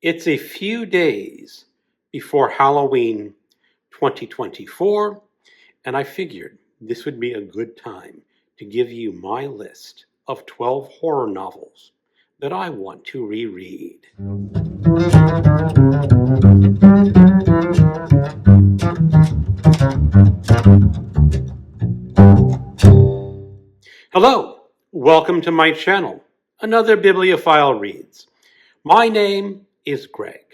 It's a few days before Halloween 2024, and I figured this would be a good time to give you my list of 12 horror novels that I want to reread. Hello, welcome to my channel, Another Bibliophile Reads. My name is Greg,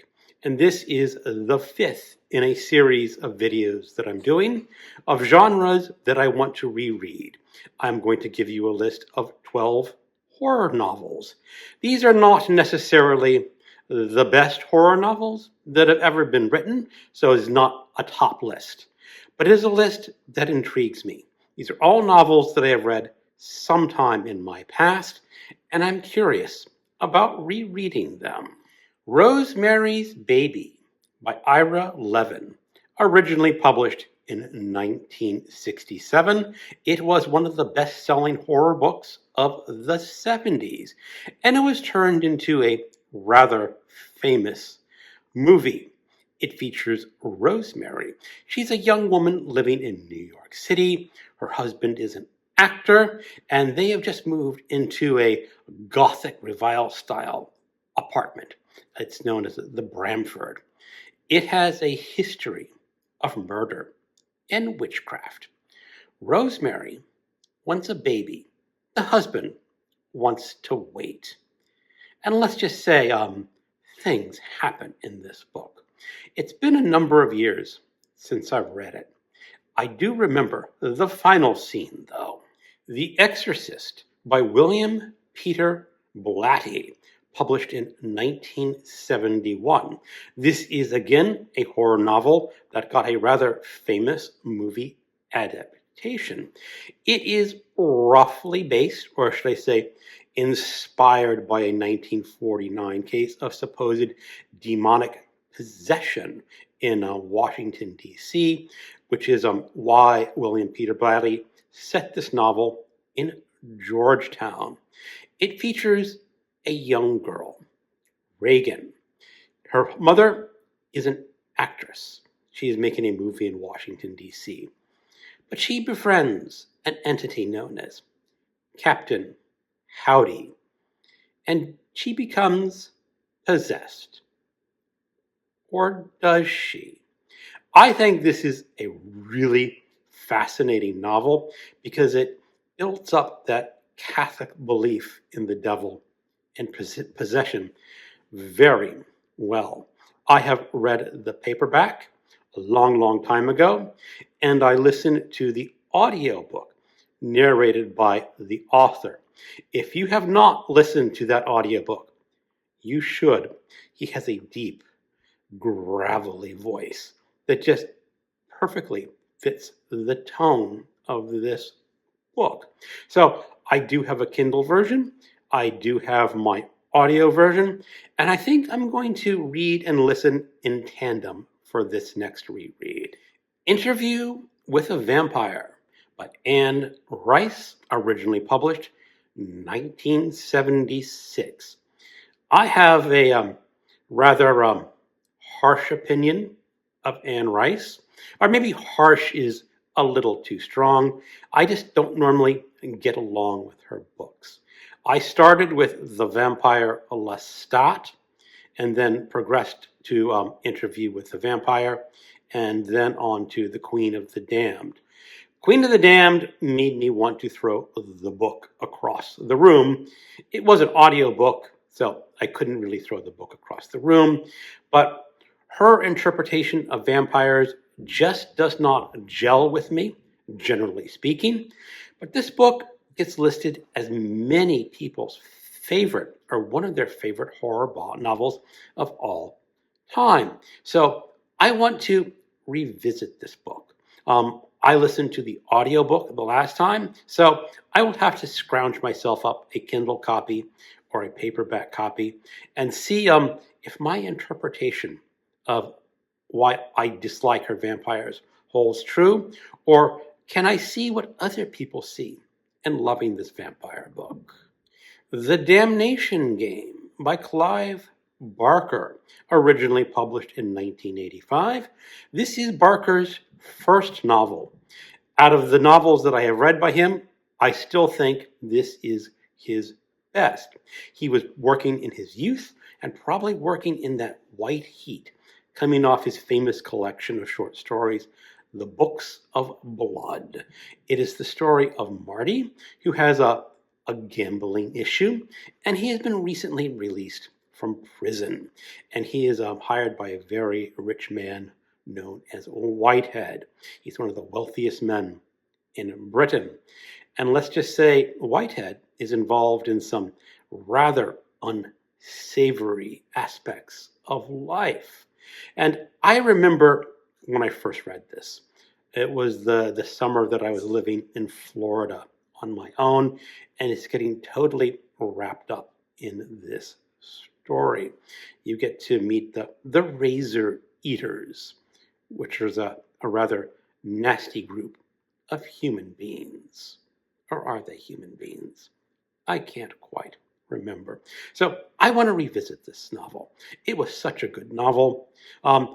and this is the fifth in a series of videos that I'm doing of genres that I want to reread. I'm going to give you a list of 12 horror novels. These are not necessarily the best horror novels that have ever been written, so it's not a top list. But it is a list that intrigues me. These are all novels that I have read sometime in my past, and I'm curious about rereading them. Rosemary's Baby by Ira Levin, originally published in 1967. It was one of the best-selling horror books of the 70s, and it was turned into a rather famous movie. It features Rosemary. She's a young woman living in New York City. Her husband is an actor, and they have just moved into a Gothic Revival style apartment. It's known as the Bramford. It has a history of murder and witchcraft. Rosemary wants a baby. The husband wants to wait. And let's just say things happen in this book. It's been a number of years since I've read it. I do remember the final scene, though. The Exorcist by William Peter Blatty, published in 1971. This is again a horror novel that got a rather famous movie adaptation. It is roughly based, or should I say, inspired by a 1949 case of supposed demonic possession in Washington, D.C., which is why William Peter Blatty set this novel in Georgetown. It features a young girl, Reagan. Her mother is an actress. She is making a movie in Washington, D.C. But she befriends an entity known as Captain Howdy, and she becomes possessed. Or does she? I think this is a really fascinating novel because it builds up that Catholic belief in the devil and possession very well. I have read the paperback a long time ago, and I listened to the audiobook narrated by the author. If you have not listened to that audiobook, you should. He has a deep, gravelly voice that just perfectly fits the tone of this book. So I do have a Kindle version. I do have my audio version, and I think I'm going to read and listen in tandem for this next reread. Interview with a Vampire by Anne Rice, originally published 1976. I have a rather harsh opinion of Anne Rice, or maybe harsh is a little too strong. I just don't normally get along with her books. I started with The Vampire Lestat, and then progressed to Interview with the Vampire, and then on to The Queen of the Damned. Queen of the Damned made me want to throw the book across the room. It was an audiobook, so I couldn't really throw the book across the room, but her interpretation of vampires just does not gel with me, generally speaking. But this book gets listed as many people's favorite, or one of their favorite horror novels of all time. So I want to revisit this book. I listened to the audiobook the last time, so I will have to scrounge myself up a Kindle copy or a paperback copy and see if my interpretation of why I dislike her vampires holds true, or can I see what other people see in loving this vampire book? The Damnation Game by Clive Barker, originally published in 1985. This is Barker's first novel. Out of the novels that I have read by him, I still think this is his best. He was working in his youth and probably working in that white heat, coming off his famous collection of short stories, The Books of Blood. It is the story of Marty, who has a gambling issue, and he has been recently released from prison, and he is hired by a very rich man known as Whitehead. He's one of the wealthiest men in Britain. And let's just say Whitehead is involved in some rather unsavory aspects of life. And I remember when I first read this, it was the summer that I was living in Florida on my own, and it's getting totally wrapped up in this story. You get to meet the razor eaters, which is a rather nasty group of human beings. Or are they human beings? I can't quite remember. So I want to revisit this novel. It was such a good novel.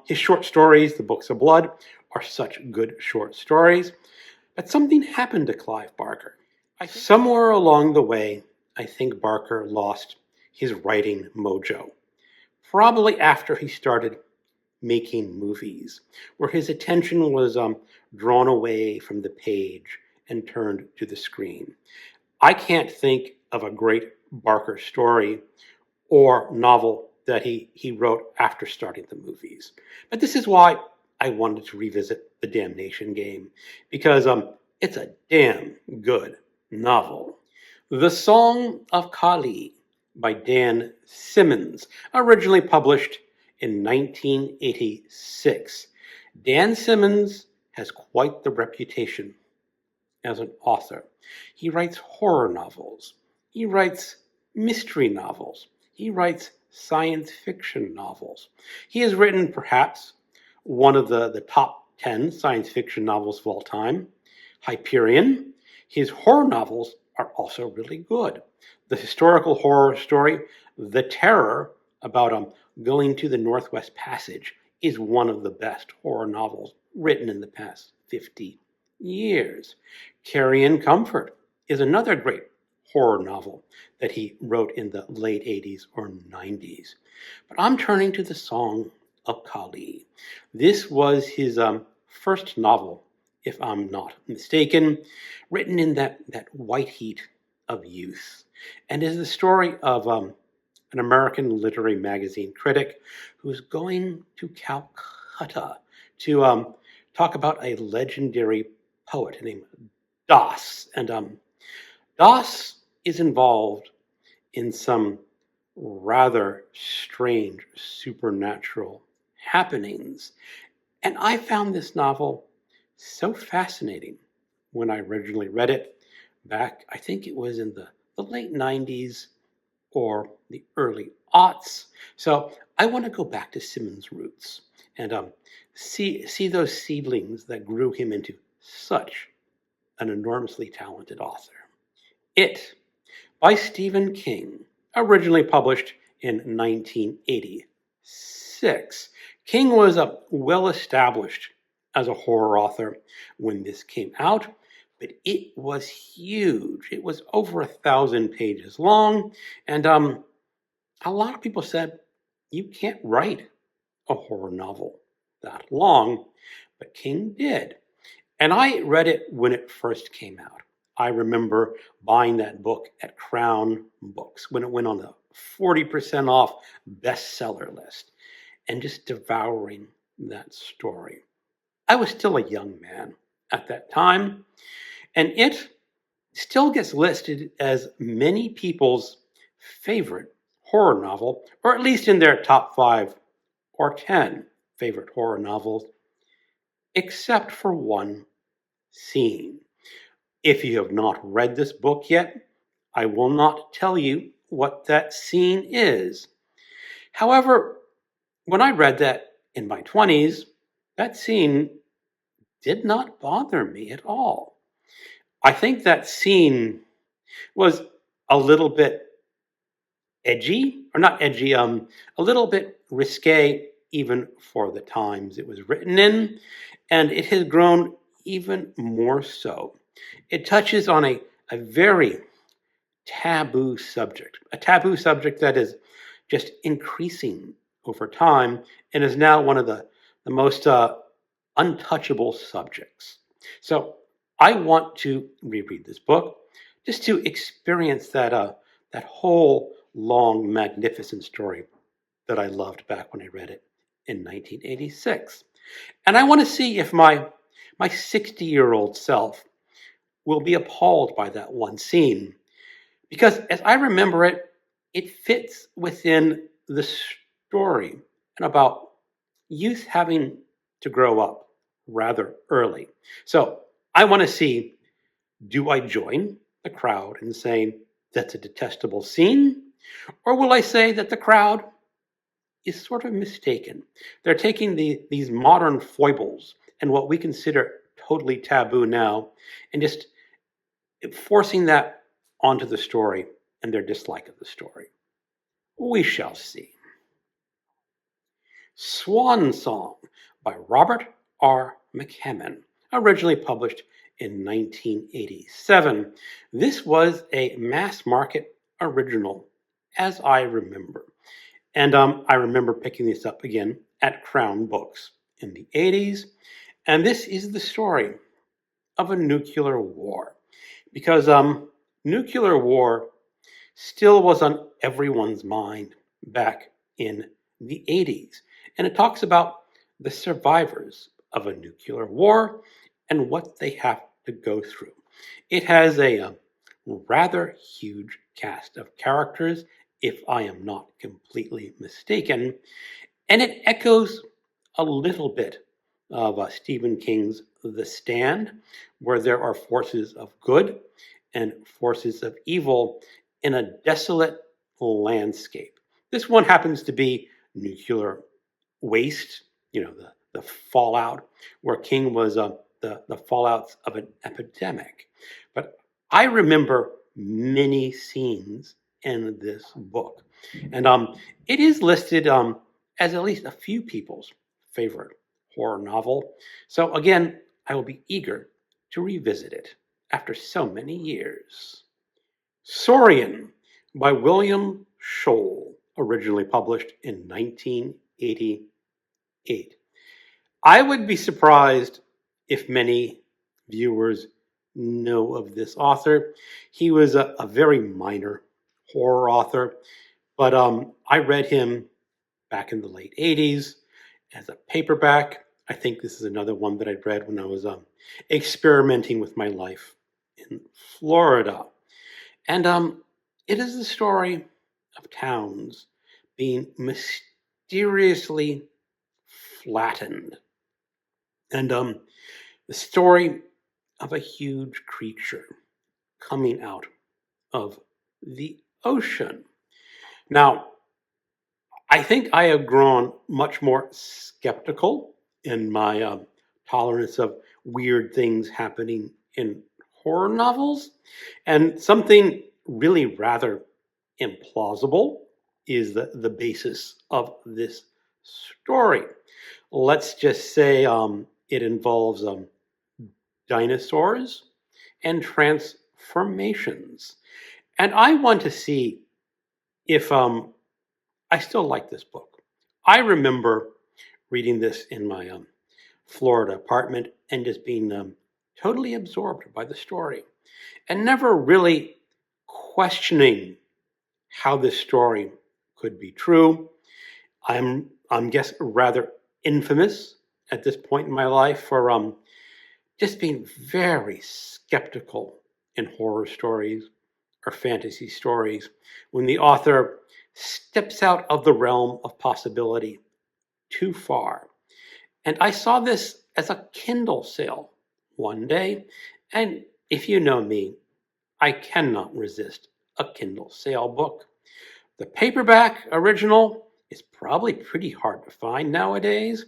His short stories, The Books of Blood, are such good short stories. But something happened to Clive Barker. Somewhere along the way, I think Barker lost his writing mojo. Probably after he started making movies, where his attention was drawn away from the page and turned to the screen. I can't think of a great Barker story or novel that he wrote after starting the movies. But this is why I wanted to revisit The Damnation Game, because it's a damn good novel. The Song of Kali by Dan Simmons, originally published in 1986. Dan Simmons has quite the reputation as an author. He writes horror novels. He writes mystery novels. He writes science fiction novels. He has written perhaps one of the top 10 science fiction novels of all time, Hyperion. His horror novels are also really good. The historical horror story, The Terror, about going to the Northwest Passage, is one of the best horror novels written in the past 50 years. Carrion Comfort is another great horror novel that he wrote in the late 80s or 90s. But I'm turning to The Song of Kali. This was his first novel, if I'm not mistaken, written in that white heat of youth, and is the story of an American literary magazine critic who's going to Calcutta to talk about a legendary poet named Das. And Das is involved in some rather strange supernatural happenings. And I found this novel so fascinating when I originally read it back, I think it was in the late 90s or the early aughts. So I want to go back to Simmons' roots and see those seedlings that grew him into such an enormously talented author. It, by Stephen King, originally published in 1986. King was well established as a horror author when this came out, but it was huge. It was over 1,000 pages long, and a lot of people said, you can't write a horror novel that long, but King did. And I read it when it first came out. I remember buying that book at Crown Books when it went on the 40% off bestseller list and just devouring that story. I was still a young man at that time, and it still gets listed as many people's favorite horror novel, or at least in their top 5 or 10 favorite horror novels, except for one scene. If you have not read this book yet, I will not tell you what that scene is. However, when I read that in my 20s, that scene did not bother me at all. I think that scene was a little bit edgy, or not edgy, a little bit risque even for the times it was written in, and it has grown even more so. It touches on a very taboo subject, a taboo subject that is just increasing over time and is now one of the most untouchable subjects. So I want to reread this book just to experience that whole long, magnificent story that I loved back when I read it in 1986. And I want to see if my 60-year-old self will be appalled by that one scene. Because as I remember it, it fits within the story and about youth having to grow up rather early. So I want to see, do I join the crowd in saying that's a detestable scene? Or will I say that the crowd is sort of mistaken? They're taking these modern foibles and what we consider totally taboo now and just forcing that onto the story and their dislike of the story. We shall see. Swan Song by Robert R. McCammon, originally published in 1987. This was a mass market original, as I remember. And I remember picking this up again at Crown Books in the 80s. And this is the story of a nuclear war. Because nuclear war still was on everyone's mind back in the 80s. And it talks about the survivors of a nuclear war and what they have to go through. It has a rather huge cast of characters, if I am not completely mistaken, and it echoes a little bit of Stephen King's The Stand, where there are forces of good and forces of evil in a desolate landscape. This one happens to be nuclear waste, the fallout, where King was the fallouts of an epidemic. But I remember many scenes in this book. And it is listed as at least a few people's favorite horror novel. So again, I will be eager to revisit it after so many years. Saurian by William Schoell, originally published in 1988. I would be surprised if many viewers know of this author. He was a very minor horror author, but I read him back in the late 80s as a paperback. I think this is another one that I read when I was experimenting with my life in Florida. And it is the story of towns being mysteriously flattened. And the story of a huge creature coming out of the ocean. Now, I think I have grown much more skeptical in my tolerance of weird things happening in horror novels. And something really rather implausible is the basis of this story. Let's just say it involves dinosaurs and transformations. And I want to see if I still like this book. I remember reading this in my Florida apartment and just being totally absorbed by the story and never really questioning how this story could be true. I'm guess rather infamous at this point in my life for just being very skeptical in horror stories or fantasy stories when the author steps out of the realm of possibility too far. And I saw this as a Kindle sale one day, and if you know me, I cannot resist a Kindle sale book. The paperback original is probably pretty hard to find nowadays,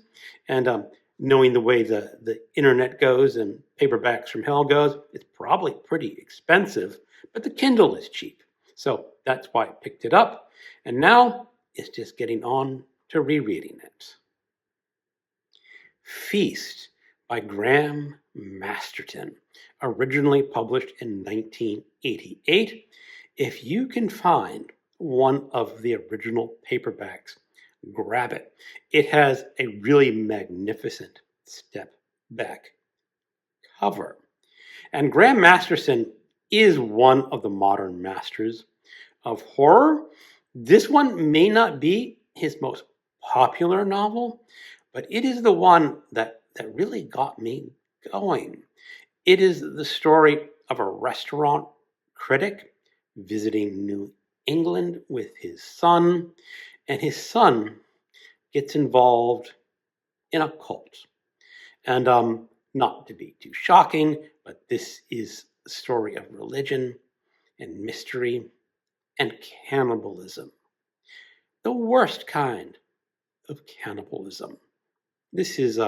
and knowing the way the internet goes and paperbacks from hell goes, it's probably pretty expensive, but the Kindle is cheap. So that's why I picked it up, and now it's just getting on to rereading it. Feast by Graham Masterton, originally published in 1988. If you can find one of the original paperbacks, grab it. It has a really magnificent step back cover. And Graham Masterton is one of the modern masters of horror. This one may not be his most popular novel, but it is the one that really got me going. It is the story of a restaurant critic visiting New England with his son, and his son gets involved in a cult. And not to be too shocking, but this is the story of religion and mystery and cannibalism. The worst kind of cannibalism. This is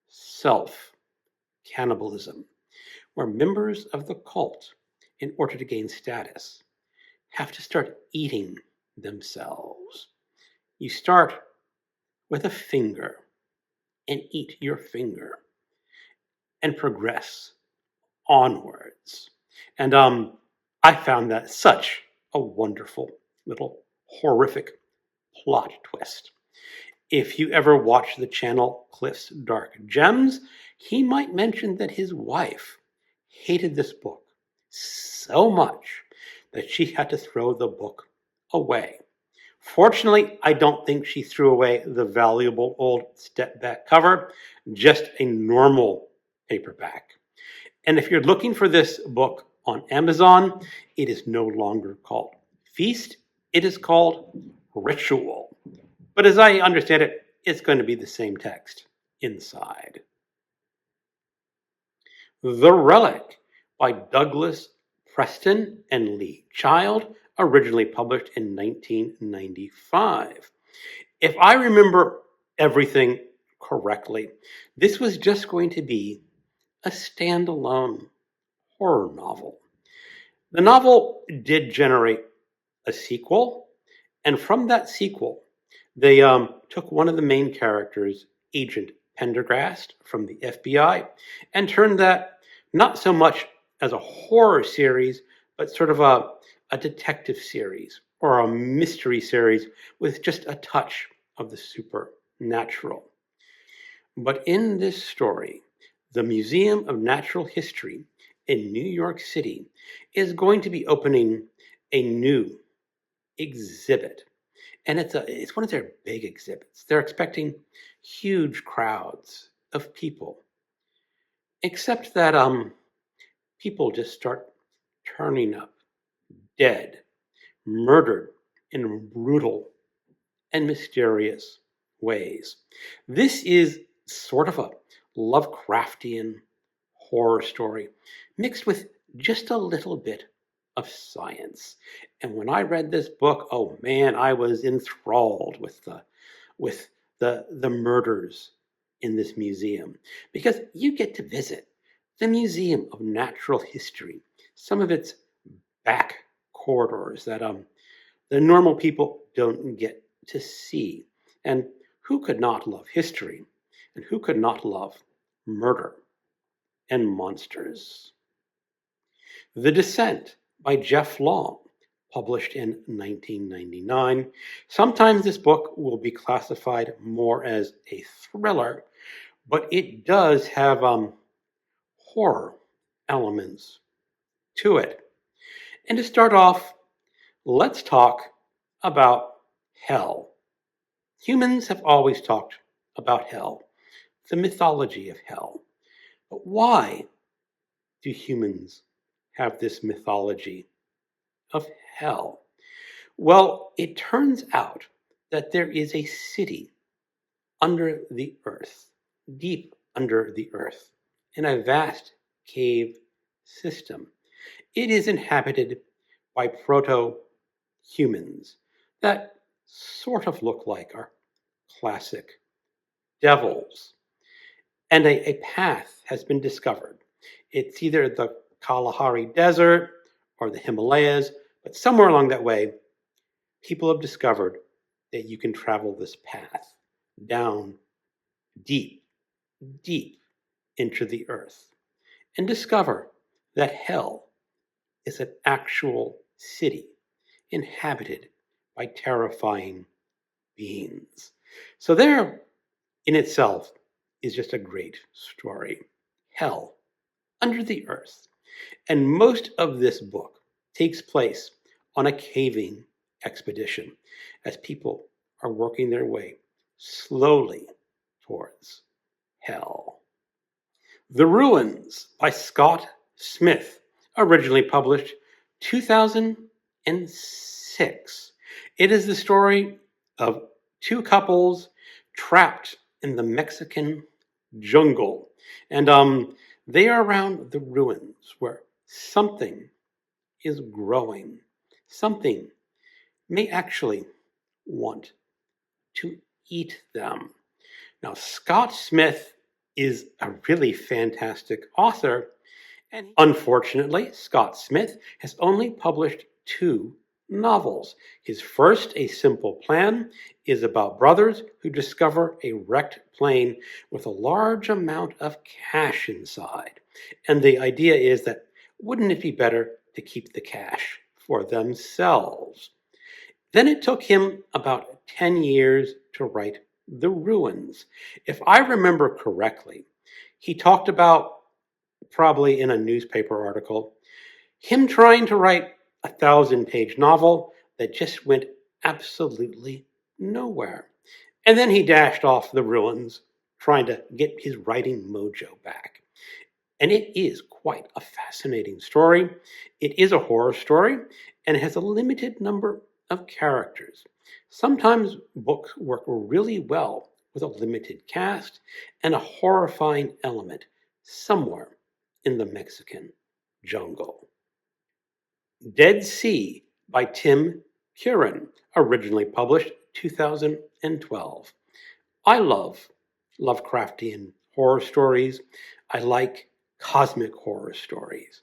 self-cannibalism, where members of the cult, in order to gain status, have to start eating themselves. You start with a finger and eat your finger and progress onwards. And I found that such a wonderful little horrific plot twist. If you ever watch the channel Cliff's Dark Gems, he might mention that his wife hated this book so much that she had to throw the book away. Fortunately, I don't think she threw away the valuable old step-back cover, just a normal paperback. And if you're looking for this book on Amazon, it is no longer called Feast, it is called Ritual. But as I understand it, it's going to be the same text inside. The Relic by Douglas Preston and Lee Child, originally published in 1995. If I remember everything correctly, this was just going to be a standalone horror novel. The novel did generate a sequel, and from that sequel, they took one of the main characters, Agent Pendergast from the FBI, and turned that not so much as a horror series, but sort of a detective series or a mystery series with just a touch of the supernatural. But in this story, the Museum of Natural History in New York City is going to be opening a new exhibit. And it's one of their big exhibits. They're expecting huge crowds of people. Except that people just start turning up, dead, murdered in brutal and mysterious ways. This is sort of a Lovecraftian horror story mixed with just a little bit of science. And when I read this book, oh man, I was enthralled with the murders in this museum, because you get to visit the Museum of Natural History, some of its back corridors that the normal people don't get to see. And who could not love history? And who could not love murder and monsters? The Descent by Jeff Long, published in 1999. Sometimes this book will be classified more as a thriller, but it does have horror elements to it. And to start off, let's talk about hell. Humans have always talked about hell, the mythology of hell. But why do humans have this mythology of hell? Well, it turns out that there is a city under the earth, deep under the earth, in a vast cave system. It is inhabited by proto-humans that sort of look like our classic devils. And a path has been discovered. It's either the Kalahari Desert or the Himalayas, But somewhere along that way, people have discovered that you can travel this path down deep, deep into the earth and discover that hell is an actual city inhabited by terrifying beings. So there in itself is just a great story. Hell under the earth. And most of this book takes place on a caving expedition as people are working their way slowly towards hell. The Ruins by Scott Smith, originally published 2006. It is the story of two couples trapped in the Mexican jungle. And they are around the ruins where something is growing. Something may actually want to eat them. Now, Scott Smith is a really fantastic author, and unfortunately, Scott Smith has only published 2 novels. His first, A Simple Plan, is about brothers who discover a wrecked plane with a large amount of cash inside. And the idea is that wouldn't it be better to keep the cash for themselves? Then it took him about 10 years to write The Ruins. If I remember correctly, he talked about, probably in a newspaper article, him trying to write a 1,000-page novel that just went absolutely nowhere. And then he dashed off The Ruins, trying to get his writing mojo back. And it is quite a fascinating story. It is a horror story, and it has a limited number of characters. Sometimes books work really well with a limited cast and a horrifying element somewhere in the Mexican jungle. Dead Sea by Tim Curran, originally published 2012. I love Lovecraftian horror stories. I like cosmic horror stories.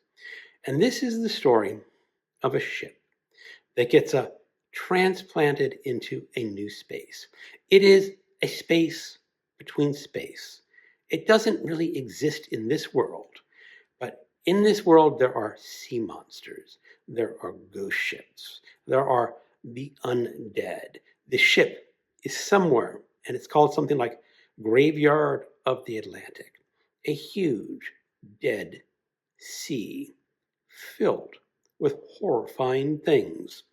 And this is the story of a ship that gets transplanted into a new space. It is a space between space. It doesn't really exist in this world, but in this world there are sea monsters, there are ghost ships, there are the undead. The ship is somewhere, and it's called something like Graveyard of the Atlantic, a huge dead sea filled with horrifying things.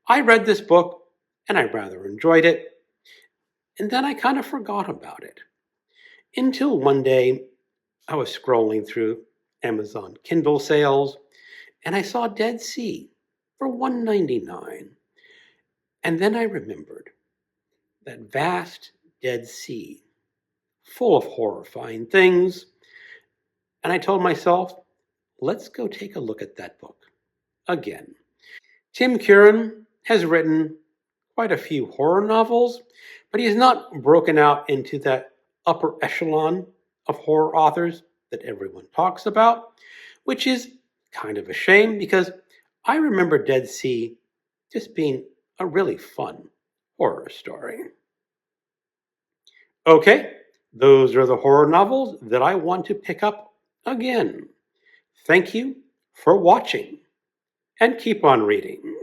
I read this book and I rather enjoyed it, and then I kind of forgot about it. Until one day I was scrolling through Amazon Kindle sales and I saw Dead Sea for $1.99. And then I remembered that vast Dead Sea full of horrifying things, and I told myself, let's go take a look at that book again. Tim Curran has written quite a few horror novels, but he has not broken out into that upper echelon of horror authors that everyone talks about, which is kind of a shame because I remember Dead Sea just being a really fun horror story. Okay, those are the horror novels that I want to pick up again. Thank you for watching, and keep on reading.